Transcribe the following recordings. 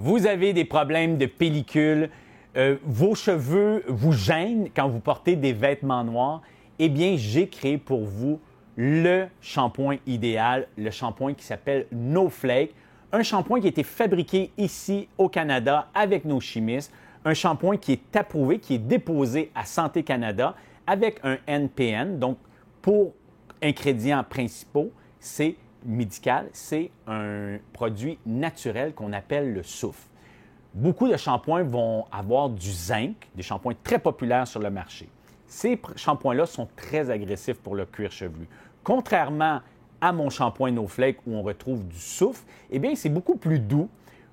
Vous avez des problèmes de pellicule, vos cheveux vous gênent quand vous portez des vêtements noirs, eh bien, j'ai créé pour vous le shampoing idéal, le shampoing qui s'appelle No Flake, un shampoing qui a été fabriqué ici au Canada avec nos chimistes, un shampoing qui est approuvé, qui est déposé à Santé Canada avec un NPN. Donc, pour ingrédients principaux, c'est médical, c'est un produit naturel qu'on appelle le soufre. Beaucoup de shampoings vont avoir du zinc, des shampoings très populaires sur le marché. Ces shampoings-là sont très agressifs pour le cuir chevelu. Contrairement à mon shampoing No Flake où on retrouve du soufre, eh bien, c'est beaucoup plus doux,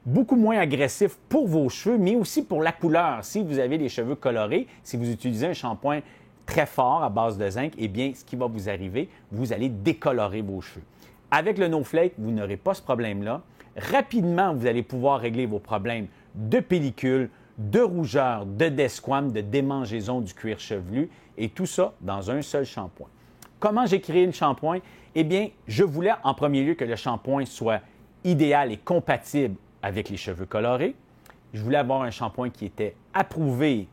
beaucoup moins agressif pour vos cheveux, mais aussi pour la couleur. Si vous avez les cheveux colorés, si vous utilisez un shampoing très fort à base de zinc, eh bien, ce qui va vous arriver, vous allez décolorer vos cheveux. Avec le No Flake, vous n'aurez pas ce problème-là. Rapidement, vous allez pouvoir régler vos problèmes de pellicule, de rougeur, de desquame, de démangeaison du cuir chevelu et tout ça dans un seul shampoing. Comment j'ai créé le shampoing? Eh bien, je voulais en premier lieu que le shampoing soit idéal et compatible avec les cheveux colorés. Je voulais avoir un shampoing qui était approuvé,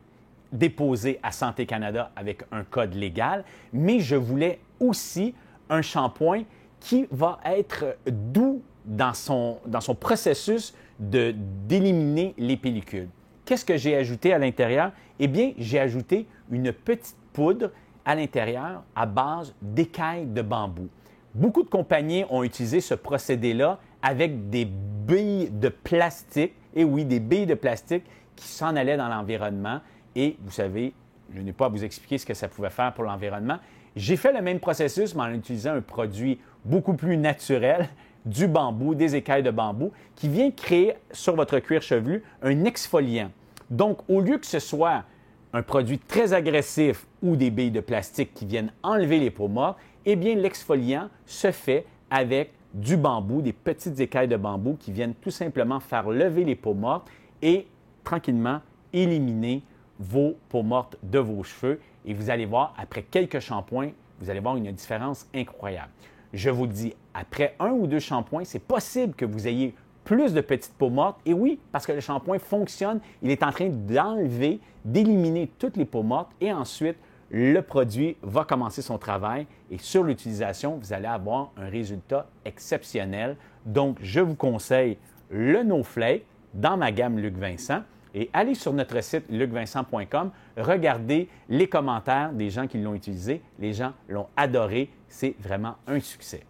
déposé à Santé Canada avec un code légal, mais je voulais aussi un shampoing qui va être doux dans son processus d'éliminer les pellicules. Qu'est-ce que j'ai ajouté à l'intérieur? Eh bien, j'ai ajouté une petite poudre à l'intérieur à base d'écailles de bambou. Beaucoup de compagnies ont utilisé ce procédé-là avec des billes de plastique, et oui, des billes de plastique qui s'en allaient dans l'environnement. Et vous savez, je n'ai pas à vous expliquer ce que ça pouvait faire pour l'environnement. J'ai fait le même processus, mais en utilisant un produit beaucoup plus naturel, du bambou, des écailles de bambou, qui vient créer sur votre cuir chevelu un exfoliant. Donc, au lieu que ce soit un produit très agressif ou des billes de plastique qui viennent enlever les peaux mortes, eh bien, l'exfoliant se fait avec du bambou, des petites écailles de bambou qui viennent tout simplement faire lever les peaux mortes et tranquillement éliminer vos peaux mortes de vos cheveux. Et vous allez voir, après quelques shampoings, vous allez voir une différence incroyable. Je vous le dis, après un ou deux shampoings, c'est possible que vous ayez plus de petites peaux mortes. Et oui, parce que le shampoing fonctionne, il est en train d'enlever, d'éliminer toutes les peaux mortes et ensuite, le produit va commencer son travail et sur l'utilisation, vous allez avoir un résultat exceptionnel. Donc, je vous conseille le No Flake dans ma gamme Luc Vincent. Et allez sur notre site lucvincent.com, regardez les commentaires des gens qui l'ont utilisé. Les gens l'ont adoré. C'est vraiment un succès.